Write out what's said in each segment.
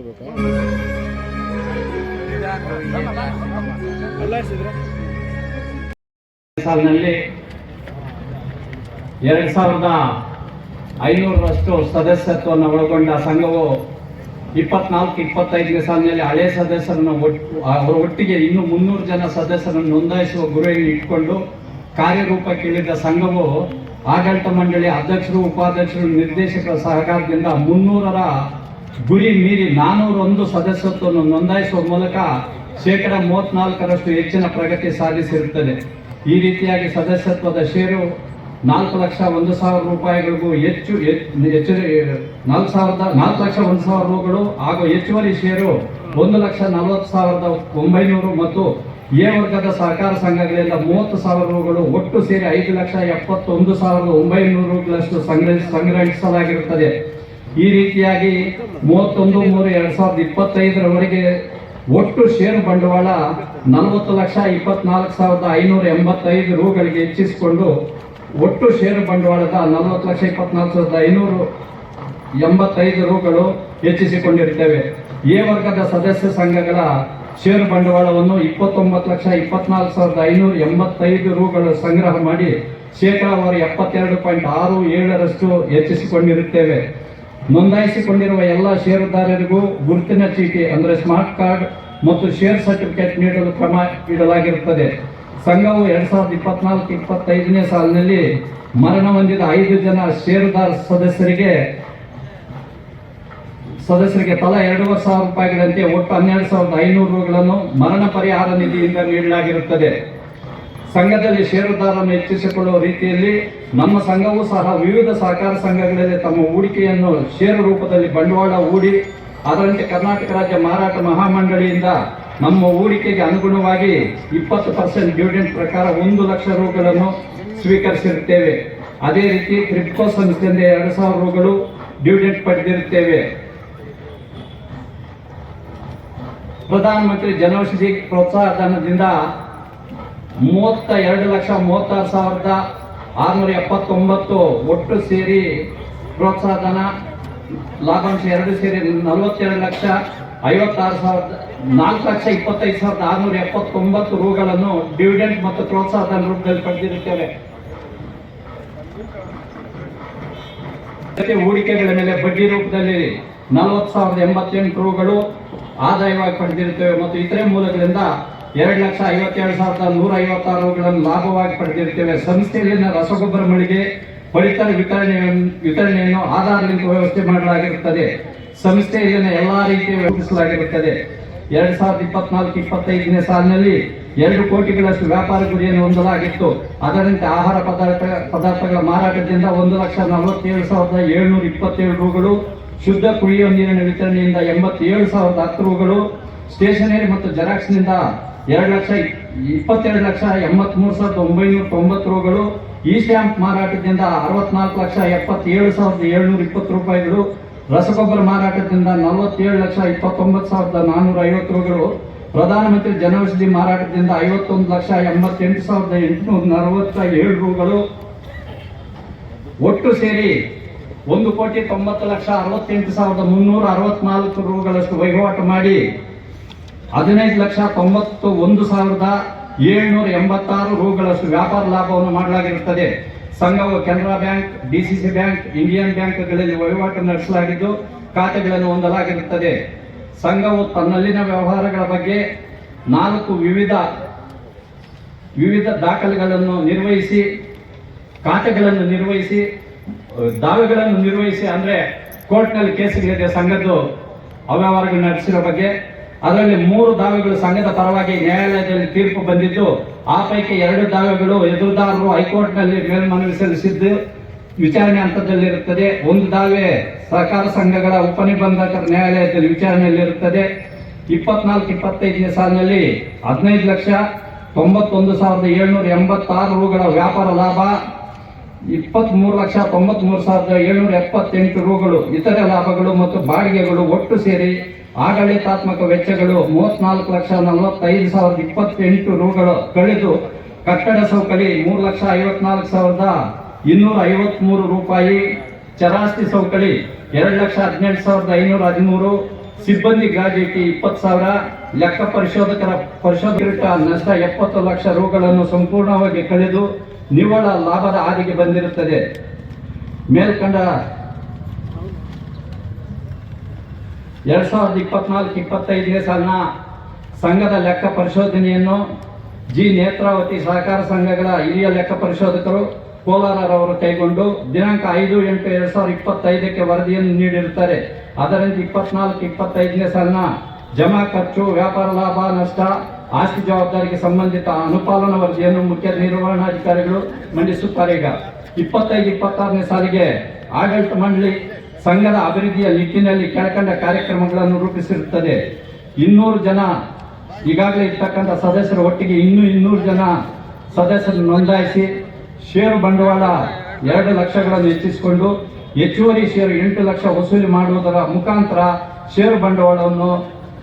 ಹೋಗ್ಬೇಕು ಸಾಲಿನಲ್ಲಿ 2500ರಷ್ಟು ಸದಸ್ಯತ್ವವನ್ನು ಒಳಗೊಂಡ ಸಂಘವು 24-25ನೇ ಸಾಲಿನಲ್ಲಿ ಹಳೆ ಸದಸ್ಯರನ್ನು ಅವರ ಒಟ್ಟಿಗೆ ಇನ್ನು 300 ಜನ ಸದಸ್ಯರನ್ನು ನೋಂದಾಯಿಸುವ ಗುರಿಯನ್ನು ಇಟ್ಟುಕೊಂಡು ಕಾರ್ಯರೂಪಕ್ಕಿಳಿದ ಸಂಘವು ಆಡಳಿತ ಮಂಡಳಿ ಅಧ್ಯಕ್ಷರು, ಉಪಾಧ್ಯಕ್ಷರು, ನಿರ್ದೇಶಕರ ಸಹಕಾರದಿಂದ 300ರ ಗುರಿ ಮೀರಿ 401 ಸದಸ್ಯತ್ವವನ್ನು ನೋಂದಾಯಿಸುವ ಮೂಲಕ 34% ಹೆಚ್ಚಿನ ಪ್ರಗತಿ ಸಾಧಿಸಿರುತ್ತದೆ. ಈ ರೀತಿಯಾಗಿ ಸದಸ್ಯತ್ವದ ಷೇರು 4,01,000 ರೂಪಾಯಿಗಳಿಗೂ ಹೆಚ್ಚು 4,01,000 ರೂಗಳು ಹಾಗೂ ಹೆಚ್ಚುವರಿ ಷೇರು 1,40,900 ಮತ್ತು ಎ ವರ್ಗದ ಸಹಕಾರ ಸಂಘಗಳಿಂದ 30,000 ರೂಗಳು ಒಟ್ಟು ಸೇರಿ 5,71,900 ರೂಗಳಷ್ಟು ಸಂಗ್ರಹಿಸಲಾಗಿರುತ್ತದೆ. ಈ ರೀತಿಯಾಗಿ 31/3/2025ರವರೆಗೆ ಒಟ್ಟು ಷೇರು ಬಂಡವಾಳ 40,24,585 ರೂಗಳಿಗೆ ಹೆಚ್ಚಿಸಿಕೊಂಡು ಒಟ್ಟು ಷೇರು ಬಂಡವಾಳದ 40,24,585 ರೂಗಳು ಹೆಚ್ಚಿಸಿಕೊಂಡಿರುತ್ತೇವೆ. ಎ ವರ್ಗದ ಸದಸ್ಯ ಸಂಘಗಳ ಷೇರು ಬಂಡವಾಳವನ್ನು 29,24,585 ರೂಗಳು ಸಂಗ್ರಹ ಮಾಡಿ ಶೇಕಡಾವಾರು 72.67ರಷ್ಟು ಹೆಚ್ಚಿಸಿಕೊಂಡಿರುತ್ತೇವೆ. ನೋಂದಾಯಿಸಿಕೊಂಡಿರುವ ಎಲ್ಲ ಷೇರುದಾರರಿಗೂ ಗುರುತಿನ ಚೀಟಿ ಅಂದರೆ ಸ್ಮಾರ್ಟ್ ಕಾರ್ಡ್ ಮತ್ತು ಶೇರ್ ಸರ್ಟಿಫಿಕೇಟ್ ನೀಡಲು ಕ್ರಮ ಇಡಲಾಗಿರುತ್ತದೆ. ಸಂಘವು 2024-25ನೇ ಸಾಲಿನಲ್ಲಿ ಮರಣ ಹೊಂದಿದ 5 ಜನ ಷೇರುದಾರ ಸದಸ್ಯರಿಗೆ ತಲಾ 2,500 ರೂಪಾಯಿಗಳಂತೆ ಒಟ್ಟು 12,500 ರೂಗಳನ್ನು ಮರಣ ಪರಿಹಾರ ನಿಧಿಯಿಂದ ನೀಡಲಾಗಿರುತ್ತದೆ. ಸಂಘದಲ್ಲಿ ಷೇರುದಾರರನ್ನು ಹೆಚ್ಚಿಸಿಕೊಳ್ಳುವ ರೀತಿಯಲ್ಲಿ ನಮ್ಮ ಸಂಘವೂ ಸಹ ವಿವಿಧ ಸಹಕಾರ ಸಂಘಗಳಲ್ಲಿ ತಮ್ಮ ಹೂಡಿಕೆಯನ್ನು ಷೇರು ರೂಪದಲ್ಲಿ ಬಂಡವಾಳ ಹೂಡಿ ಅದರಂತೆ ಕರ್ನಾಟಕ ರಾಜ್ಯ ಮಾರಾಟ ಮಹಾಮಂಡಳಿಯಿಂದ ನಮ್ಮ ಹೂಡಿಕೆಗೆ ಅನುಗುಣವಾಗಿ 20% ಡಿವಿಡೆಂಡ್ ಪ್ರಕಾರ 1 ಲಕ್ಷ ರೂಗಳನ್ನು ಸ್ವೀಕರಿಸಿರುತ್ತೇವೆ. ಅದೇ ರೀತಿ ಕ್ರಿಪ್ಟೋ ಸಂಸ್ಥೆಯಿಂದ 2,000 ರೂಗಳು ಡಿವಿಡೆಂಡ್ ಪಡೆದಿರುತ್ತೇವೆ. ಪ್ರಧಾನಮಂತ್ರಿ ಜನೌಷಧಿ ಪ್ರೋತ್ಸಾಹ ಧನದಿಂದ 32,36,679 ಒಟ್ಟು ಸೇರಿ ಪ್ರೋತ್ಸಾಹ ಧನ ಲಾಭಾಂಶ 2 ಸೇರಿ 4,25,679 ರೂಗಳನ್ನು ಡಿವಿಡೆಂಡ್ ಮತ್ತು ಪ್ರೋತ್ಸಾಹ ಧನ ರೂಪದಲ್ಲಿ ಪಡೆದಿರುತ್ತೇವೆ. ಹೂಡಿಕೆಗಳ ಮೇಲೆ ಬಡ್ಡಿ ರೂಪದಲ್ಲಿ 40,088 ರೂಗಳು ಆದಾಯವಾಗಿ ಪಡೆದಿರುತ್ತೇವೆ ಮತ್ತು ಇತರೆ ಮೂಲಗಳಿಂದ 2,57,156 ರೂಗಳನ್ನು ಲಾಭವಾಗಿ ಪಡೆದಿರುತ್ತೇವೆ. ಸಂಸ್ಥೆಯಲ್ಲಿನ ರಸಗೊಬ್ಬರ ಮಳಿಗೆ ಪಡಿತರ ವಿತರಣೆಯನ್ನು ಆಧಾರ್ ಲಿಂಕ್ ವ್ಯವಸ್ಥೆ ಮಾಡಲಾಗಿರುತ್ತದೆ. ಸಂಸ್ಥೆಯಲ್ಲಿನ ಎಲ್ಲಾ ರೀತಿಯ ರೂಪಿಸಲಾಗಿರುತ್ತದೆ. 2024-25ನೇ ಸಾಲಿನಲ್ಲಿ 2 ಕೋಟಿಗಳಷ್ಟು ವ್ಯಾಪಾರ ಗುರಿಯನ್ನು ಹೊಂದಲಾಗಿತ್ತು. ಅದರಂತೆ ಆಹಾರ ಪದಾರ್ಥಗಳ ಮಾರಾಟದಿಂದ 1,47,727 ರೂಗಳು, ಶುದ್ಧ ಕುಡಿಯುವ ನೀರಿನ ವಿತರಣೆಯಿಂದ 87,010 ರೂಗಳು, ಸ್ಟೇಷನರಿ ಮತ್ತು ಜೆರಾಕ್ಸ್ನಿಂದ 2,22,83,990 ರೂಗಳು, ಇ ಸ್ಟ್ಯಾಂಪ್ ಮಾರಾಟದಿಂದ 64,77,720 ರೂಪಾಯಿಗಳು, ರಸಗೊಬ್ಬರ ಮಾರಾಟದಿಂದ 47,29,450 ರೂಗಳು, ಪ್ರಧಾನಮಂತ್ರಿ ಜನೌಷಧಿ ಮಾರಾಟದಿಂದ 51,88,847 ರೂಗಳು, ಒಟ್ಟು ಸೇರಿ 1,90,68,364 ರೂಗಳಷ್ಟು ವಹಿವಾಟು ಮಾಡಿ 15,91,786 ರೂಗಳಷ್ಟು ವ್ಯಾಪಾರ ಲಾಭವನ್ನು ಮಾಡಲಾಗಿರುತ್ತದೆ. ಸಂಘವು Canara bank, DCC bank, Indian ಬ್ಯಾಂಕ್ಗಳಲ್ಲಿ ವಹಿವಾಟು ನಡೆಸಲಾಗಿದ್ದು ಖಾತೆಗಳನ್ನು ಹೊಂದಲಾಗಿರುತ್ತದೆ. ಸಂಘವು ತನ್ನಲ್ಲಿನ ವ್ಯವಹಾರಗಳ ಬಗ್ಗೆ 4 ವಿವಿಧ ದಾಖಲೆಗಳನ್ನು ನಿರ್ವಹಿಸಿ, ಖಾತೆಗಳನ್ನು ನಿರ್ವಹಿಸಿ, ದಾವೆಗಳನ್ನು ನಿರ್ವಹಿಸಿ ಅಂದ್ರೆ ಕೋರ್ಟ್ನಲ್ಲಿ ಕೇಸುಗಳಿದೆ ಸಂಘದ್ದು ಅವ್ಯವಹಾರಗಳು ನಡೆಸಿರೋ ಬಗ್ಗೆ. ಅದರಲ್ಲಿ 3 ದಾವೆಗಳು ಸಂಘದ ಪರವಾಗಿ ನ್ಯಾಯಾಲಯದಲ್ಲಿ ತೀರ್ಪು ಬಂದಿದ್ದು, ಆ ಪೈಕಿ 2 ದಾವೆಗಳು ಎದುರುದಾರರು ಹೈಕೋರ್ಟ್ನಲ್ಲಿ ಮೇಲ್ಮನವಿ ಸಲ್ಲಿಸಿದ್ದು ವಿಚಾರಣೆ ಹಂತದಲ್ಲಿರುತ್ತದೆ. 1 ದಾವೆ ಸಹಕಾರ ಸಂಘಗಳ ಉಪನಿಬಂಧಕರ ನ್ಯಾಯಾಲಯದಲ್ಲಿ ವಿಚಾರಣೆಯಲ್ಲಿರುತ್ತದೆ. 24-25ನೇ ಸಾಲಿನಲ್ಲಿ 15,91,786 ರೂಗಳ ವ್ಯಾಪಾರ ಲಾಭ, 23,93,778 ರೂಗಳು ಇತರೆ ಲಾಭಗಳು ಮತ್ತು ಬಾಡಿಗೆಗಳು ಒಟ್ಟು ಸೇರಿ ಆಡಳಿತಾತ್ಮಕ ವೆಚ್ಚಗಳು 34,45,028 ರೂಗಳು ಕಳೆದು ಕಟ್ಟಡ ಸೌಕಳಿ 3,54,253 ರೂಪಾಯಿ, ಚರಾಸ್ತಿ ಸೌಕಳಿ 2,18,513, ಸಿಬ್ಬಂದಿ ಗ್ರಾಜ್ಯುಟಿ 20,000, ಲೆಕ್ಕ ಪರಿಶೋಧಕರ ನಷ್ಟ 70 ಲಕ್ಷ ರುಗಳನ್ನು ಸಂಪೂರ್ಣವಾಗಿ ಕಳೆದು ನಿವ್ವಳ ಲಾಭದ ಹಾದಿಗೆ ಬಂದಿರುತ್ತದೆ. ಮೇಲ್ಕಂಡ 2024-25ನೇ ಸಾಲಿನ ಸಂಘದ ಲೆಕ್ಕ ಪರಿಶೋಧನೆಯನ್ನು ಜಿ ನೇತ್ರಾವತಿ ಸಹಕಾರ ಸಂಘಗಳ ಹಿರಿಯ ಲೆಕ್ಕ ಪರಿಶೋಧಕರು ಕೋಲಾರರವರು ಕೈಗೊಂಡು ದಿನಾಂಕ 5/8/2025ಕ್ಕೆ ವರದಿಯನ್ನು ನೀಡಿರುತ್ತಾರೆ. ಅದರಂತೆ 24-25ನೇ ಸಾಲಿನ ಜಮಾ ಖರ್ಚು, ವ್ಯಾಪಾರ ಲಾಭ ನಷ್ಟ, ಆಸ್ತಿ ಜವಾಬ್ದಾರಿಗೆ ಸಂಬಂಧಿತ ಅನುಪಾಲನಾ ವರದಿಯನ್ನು ಮುಖ್ಯ ನಿರ್ವಹಣಾಧಿಕಾರಿಗಳು ಮಂಡಿಸುತ್ತಾರೆ. ಈಗ 25-26ನೇ ಸಾಲಿಗೆ ಆಡಳಿತ ಮಂಡಳಿ ಸಂಘದ ಅಭಿವೃದ್ಧಿಯ ನಿಟ್ಟಿನಲ್ಲಿ ಕೆಳಕಂಡ ಕಾರ್ಯಕ್ರಮಗಳನ್ನು ರೂಪಿಸಿರುತ್ತದೆ. 200 ಜನ ಈಗಾಗಲೇ ಇರ್ತಕ್ಕಂಥ ಸದಸ್ಯರು ಒಟ್ಟಿಗೆ 200 ಜನ ಸದಸ್ಯರನ್ನು ನೋಂದಾಯಿಸಿ ಷೇರು ಬಂಡವಾಳ 2 ಲಕ್ಷಗಳನ್ನು ಹೆಚ್ಚಿಸಿಕೊಂಡು ಹೆಚ್ಚುವರಿ ಷೇರು 8 ಲಕ್ಷ ವಸೂಲಿ ಮಾಡುವುದರ ಮುಖಾಂತರ ಷೇರು ಬಂಡವಾಳವನ್ನು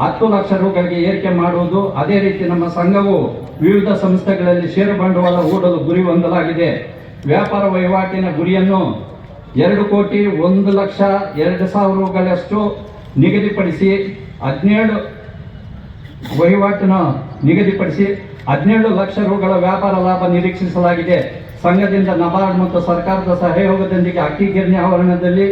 10 ಲಕ್ಷ ರುಗಳಿಗೆ ಏರಿಕೆ ಮಾಡುವುದು. ಅದೇ ರೀತಿ ನಮ್ಮ ಸಂಘವು ವಿವಿಧ ಸಂಸ್ಥೆಗಳಲ್ಲಿ ಷೇರು ಬಂಡವಾಳ ಹೂಡಲು ಗುರಿ ಹೊಂದಲಾಗಿದೆ. ವ್ಯಾಪಾರ ವಹಿವಾಟಿನ ಗುರಿಯನ್ನು 2,01,02,000 ರುಗಳಷ್ಟು ನಿಗದಿಪಡಿಸಿ 17 ಲಕ್ಷ ರುಗಳ ವ್ಯಾಪಾರ ಲಾಭ ನಿರೀಕ್ಷಿಸಲಾಗಿದೆ. ಸಂಘದಿಂದ ನಬಾರ್ಡ್ ಮತ್ತು ಸರ್ಕಾರದ ಸಹಯೋಗದೊಂದಿಗೆ ಅಕ್ಕಿಗಿರಣಿ ಆವರಣದಲ್ಲಿ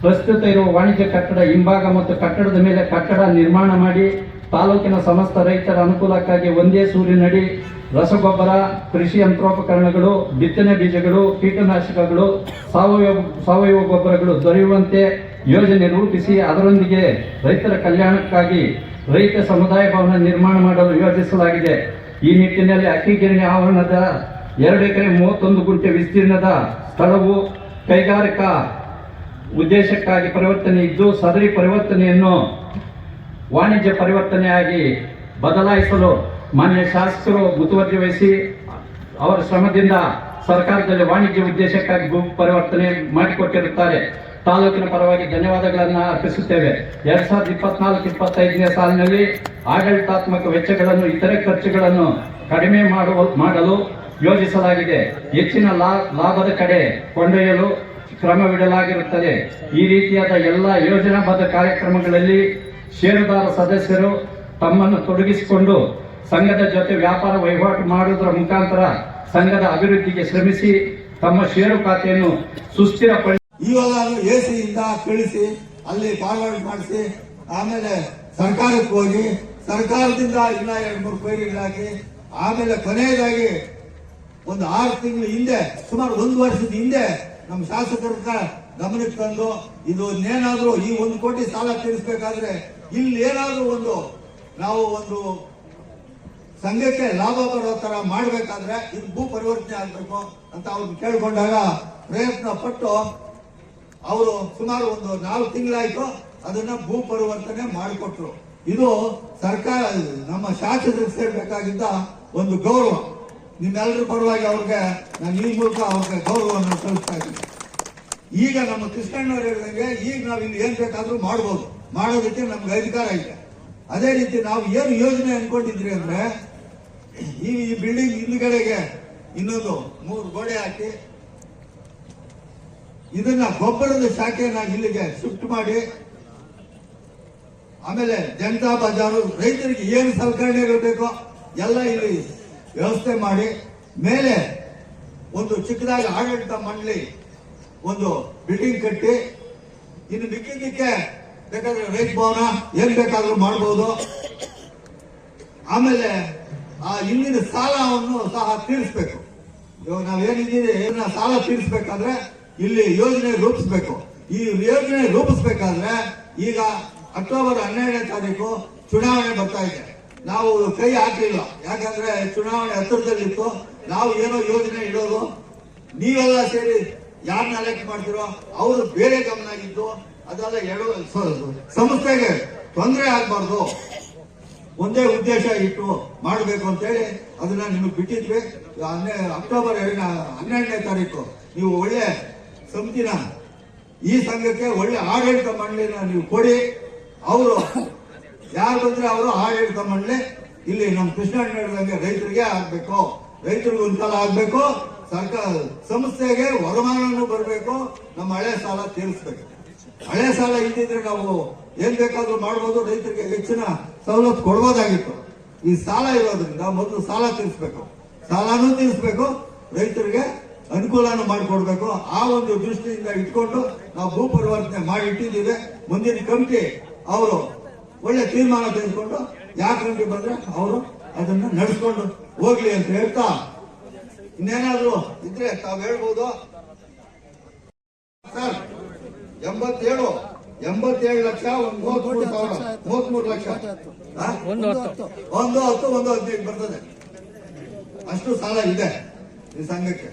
ಪ್ರಸ್ತುತ ಇರುವ ವಾಣಿಜ್ಯ ಕಟ್ಟಡ ಹಿಂಭಾಗ ಮತ್ತು ಕಟ್ಟಡದ ಮೇಲೆ ಕಟ್ಟಡ ನಿರ್ಮಾಣ ಮಾಡಿ ತಾಲೂಕಿನ ಸಮಸ್ತ ರೈತರ ಅನುಕೂಲಕ್ಕಾಗಿ ಒಂದೇ ಸೂರಿನಡಿ ರಸಗೊಬ್ಬರ, ಕೃಷಿ ಯಂತ್ರೋಪಕರಣಗಳು, ಬಿತ್ತನೆ ಬೀಜಗಳು, ಕೀಟನಾಶಕಗಳು, ಸಾವಯವ ಗೊಬ್ಬರಗಳು ದೊರೆಯುವಂತೆ ಯೋಜನೆ ರೂಪಿಸಿ ಅದರೊಂದಿಗೆ ರೈತರ ಕಲ್ಯಾಣಕ್ಕಾಗಿ ರೈತ ಸಮುದಾಯ ಭವನ ನಿರ್ಮಾಣ ಮಾಡಲು ಯೋಜಿಸಲಾಗಿದೆ. ಈ ನಿಟ್ಟಿನಲ್ಲಿ ಅಕ್ಕಿಗಿರಣಿ ಆವರಣದ 2 ಎಕರೆ 31 ಗುಂಟೆ ವಿಸ್ತೀರ್ಣದ ಸ್ಥಳವು ಕೈಗಾರಿಕಾ ಉದ್ದೇಶಕ್ಕಾಗಿ ಪರಿವರ್ತನೆ ಇದ್ದು, ಸದರಿ ಪರಿವರ್ತನೆಯನ್ನು ವಾಣಿಜ್ಯ ಪರಿವರ್ತನೆಯಾಗಿ ಬದಲಾಯಿಸಲು ಮಾನ್ಯ ಶಾಸಕರು ಮುತುವರ್ಜಿ ವಹಿಸಿ ಅವರ ಶ್ರಮದಿಂದ ಸರ್ಕಾರದಲ್ಲಿ ವಾಣಿಜ್ಯ ಉದ್ದೇಶಕ್ಕಾಗಿ ಭೂ ಪರಿವರ್ತನೆ ಮಾಡಿಕೊಟ್ಟಿರುತ್ತಾರೆ. ತಾಲೂಕಿನ ಪರವಾಗಿ ಧನ್ಯವಾದಗಳನ್ನು ಅರ್ಪಿಸುತ್ತೇವೆ. 2024-25ನೇ ಸಾಲಿನಲ್ಲಿ ಆಡಳಿತಾತ್ಮಕ ವೆಚ್ಚಗಳನ್ನು, ಇತರೆ ಖರ್ಚುಗಳನ್ನು ಕಡಿಮೆ ಮಾಡಲು ಯೋಜಿಸಲಾಗಿದೆ. ಹೆಚ್ಚಿನ ಲಾಭದ ಕಡೆ ಕೊಂಡೊಯ್ಯಲು ಕ್ರಮವಿಡಲಾಗಿರುತ್ತದೆ. ಈ ರೀತಿಯಾದ ಎಲ್ಲ ಯೋಜನಾಬದ್ಧ ಕಾರ್ಯಕ್ರಮಗಳಲ್ಲಿ ಷೇರುದಾರ ಸದಸ್ಯರು ತಮ್ಮನ್ನು ತೊಡಗಿಸಿಕೊಂಡು ಸಂಘದ ಜೊತೆ ವ್ಯಾಪಾರ ವಹಿವಾಟು ಮಾಡುವುದರ ಮುಖಾಂತರ ಸಂಘದ ಅಭಿವೃದ್ಧಿಗೆ ಶ್ರಮಿಸಿ ತಮ್ಮ ಷೇರು ಖಾತೆಯನ್ನು ಸುಸ್ಥಿರಪಡಿಸಿ ಇವಾಗ ಎಸಿಯಿಂದ ಕಳಿಸಿ ಅಲ್ಲಿ ಫಾರ್ವರ್ಡ್ ಮಾಡಿಸಿ ಆಮೇಲೆ ಸರ್ಕಾರಕ್ಕೆ ಹೋಗಿ ಸರ್ಕಾರದಿಂದ ಇನ್ನ 2-3 ಪೈರುಗಳಾಗಿ ಆಮೇಲೆ ಕೊನೆಯದಾಗಿ ಒಂದು 6 ತಿಂಗಳ ಹಿಂದೆ ಸುಮಾರು 1 ವರ್ಷದ ಹಿಂದೆ ನಮ್ಮ ಶಾಸಕರ ಗಮನಕ್ಕೆ ತಂದು ಇದು ಏನಾದ್ರೂ ಈ 1 ಕೋಟಿ ಸಾಲ ತೀರಿಸಬೇಕಾದ್ರೆ ಇಲ್ಲಿ ಏನಾದ್ರೂ ನಾವು ಒಂದು ಸಂಘಕ್ಕೆ ಲಾಭ ಬರೋ ತರ ಮಾಡಬೇಕಾದ್ರೆ ಇದು ಭೂ ಪರಿವರ್ತನೆ ಆಗ್ಬೇಕು ಅಂತ ಅವ್ರನ್ನ ಕೇಳ್ಕೊಂಡಾಗ ಪ್ರಯತ್ನ ಪಟ್ಟು ಅವರು ಸುಮಾರು 4 ತಿಂಗಳಾಯ್ತು ಅದನ್ನ ಭೂ ಪರಿವರ್ತನೆ ಮಾಡಿಕೊಟ್ರು. ಇದು ಸರ್ಕಾರ ನಮ್ಮ ಶಾಸಕರಿಗೆ ಸೇರ್ಬೇಕಾಗಿದ್ದ ಒಂದು ಗೌರವ. ನಿಮ್ಮೆಲ್ಲರ ಪರವಾಗಿ ಅವ್ರಿಗೆ ನಾನು ಈ ಮೂಲಕ ಅವ್ರಿಗೆ ಗೌರವವನ್ನು ಸಲ್ಲಿಸ್ತಾ ಇದ್ದೀನಿ. ಈಗ ನಮ್ಮ ಕೃಷ್ಣಣ್ಣವ್ರು ಹೇಳಿದಂಗೆ ಈಗ ನಾವು ಇಲ್ಲಿ ಏನ್ ಬೇಕಾದ್ರೂ ಮಾಡ್ಬೋದು, ಮಾಡೋದಕ್ಕೆ ನಮ್ಗೆ ಅಧಿಕಾರ ಇದೆ. ಅದೇ ರೀತಿ ನಾವು ಏನು ಯೋಜನೆ ಅನ್ಕೊಂಡಿದ್ರಿ ಅಂದ್ರೆ ಈ ಬಿಲ್ಡಿಂಗ್ ಹಿಂದ್ಗಡೆಗೆ ಇನ್ನೊಂದು 3 ಗೋಡೆ ಹಾಕಿ ಇದನ್ನ ಗೊಬ್ಬರದ ಶಾಖೆಯನ್ನ ಇಲ್ಲಿಗೆ ಶಿಫ್ಟ್ ಮಾಡಿ ಆಮೇಲೆ ಜನತಾ ಬಜಾರು ರೈತರಿಗೆ ಏನು ಸಲಕರಣೆಗಳು ಬೇಕೋ ಎಲ್ಲ ಇಲ್ಲಿ ವ್ಯವಸ್ಥೆ ಮಾಡಿ ಮೇಲೆ ಒಂದು ಚಿಕ್ಕದಾಗಿ ಆಡಳಿತ ಮಂಡಳಿ ಒಂದು ಬಿಲ್ಡಿಂಗ್ ಕಟ್ಟಿ ಇನ್ನು ಮಿಕ್ಕಿದ್ದಕ್ಕೆ ಬೇಕಾದ್ರೆ ರೈತ ಭವನ ಏನ್ ಬೇಕಾದ್ರೂ ಮಾಡಬಹುದು. ಆಮೇಲೆ ಆ ಹಿಂದಿನ ಸಾಲವನ್ನು ಸಹ ತೀರಿಸಬೇಕು. ಇವಾಗ ನಾವೇನಿದ್ದೀವಿ ಸಾಲ ತೀರಿಸಬೇಕಾದ್ರೆ ಇಲ್ಲಿ ಯೋಜನೆ ರೂಪಿಸಬೇಕು. ಈ ಯೋಜನೆ ರೂಪಿಸಬೇಕಾದ್ರೆ ಈಗ ಅಕ್ಟೋಬರ್ 12ನೇ ತಾರೀಕು ಚುನಾವಣೆ ಬರ್ತಾ ಇದೆ. ನಾವು ಕೈ ಹಾಕಲಿಲ್ಲ, ಯಾಕಂದ್ರೆ ಚುನಾವಣೆ ಹತ್ತಿರದಲ್ಲಿತ್ತು. ನಾವು ಏನೋ ಯೋಜನೆ ಇಡೋದು, ನೀವೆಲ್ಲ ಸೇರಿ ಯಾರನ್ನ ಎಲೆಕ್ಟ್ ಮಾಡ್ತಿರೋ ಅವರು ಬೇರೆ ಗಮನ ಆಗಿದ್ದು ಅದೆಲ್ಲ ಸಂಸ್ಥೆಗೆ ತೊಂದರೆ ಆಗ್ಬಾರ್ದು, ಒಂದೇ ಉದ್ದೇಶ ಇಟ್ಟು ಮಾಡಬೇಕು ಅಂತೇಳಿ ಅದನ್ನ ನಿಮಗೆ ಬಿಟ್ಟಿದ್ವಿ. ಅಕ್ಟೋಬರ್ 12ನೇ ತಾರೀಕು ನೀವು ಒಳ್ಳೆ ಸಮಿತಿನ ಈ ಸಂಘಕ್ಕೆ ಒಳ್ಳೆ ಆಡಳಿತ ಮಂಡಳಿನ ನೀವು ಕೊಡಿ. ಅವರು ಯಾರು ಬಂದ್ರೆ ಅವರು ಆಡಳಿತ ಮಂಡಳಿ ಇಲ್ಲಿ ನಮ್ಮ ಕೃಷ್ಣಣ್ಣ ಹೇಳಿದಂಗೆ ರೈತರಿಗೆ ಆಗ್ಬೇಕು, ರೈತರಿಗೆ ಅನುಕೂಲ ಆಗ್ಬೇಕು, ಸರ್ಕಾರ ಸಂಸ್ಥೆಗೆ ವರಮಾನನೂ ಬರಬೇಕು, ನಮ್ಮ ಹಳೆ ಸಾಲ ತೀರಿಸಬೇಕು. ಹಳೆ ಸಾಲ ಇದ್ದಿದ್ರೆ ನಾವು ಏನ್ ಬೇಕಾದ್ರೂ ಮಾಡ್ಬೋದು, ರೈತರಿಗೆ ಹೆಚ್ಚಿನ ಸವಲತ್ತು ಕೊಡ್ಬೋದಾಗಿತ್ತು. ಈ ಸಾಲ ಇರೋದ್ರಿಂದ ಮೊದಲು ಸಾಲ ತೀರಿಸಬೇಕು, ಸಾಲನೂ ತೀರಿಸಬೇಕು, ರೈತರಿಗೆ ಅನುಕೂಲನೂ ಮಾಡಿಕೊಡ್ಬೇಕು. ಆ ಒಂದು ದೃಷ್ಟಿಯಿಂದ ಇಟ್ಕೊಂಡು ನಾವು ಭೂ ಪರಿವರ್ತನೆ ಮಾಡಿ ಇಟ್ಟಿದ್ದೀವಿ. ಮುಂದಿನ ಕಮಿಟಿ ಅವರು ಒಳ್ಳೆ ತೀರ್ಮಾನ ತೆಗೆದುಕೊಂಡು ಯಾವ ಕಮಿಟಿ ಬಂದ್ರೆ ಅವರು ಅದನ್ನ ನಡೆಸ್ಕೊಂಡು ಹೋಗ್ಲಿ ಅಂತ ಹೇಳ್ತಾ, ಇನ್ನೇನಾದ್ರೂ ಇದ್ರೆ ತಾವು ಹೇಳ್ಬೋದು ಸರ್. 87 ಲಕ್ಷ, 33 ಲಕ್ಷ, 1 10 1 15 ಬರ್ತದೆ. ಅಷ್ಟು ಸಾಲ ಇದೆ ಈ ಸಂಘಕ್ಕೆ.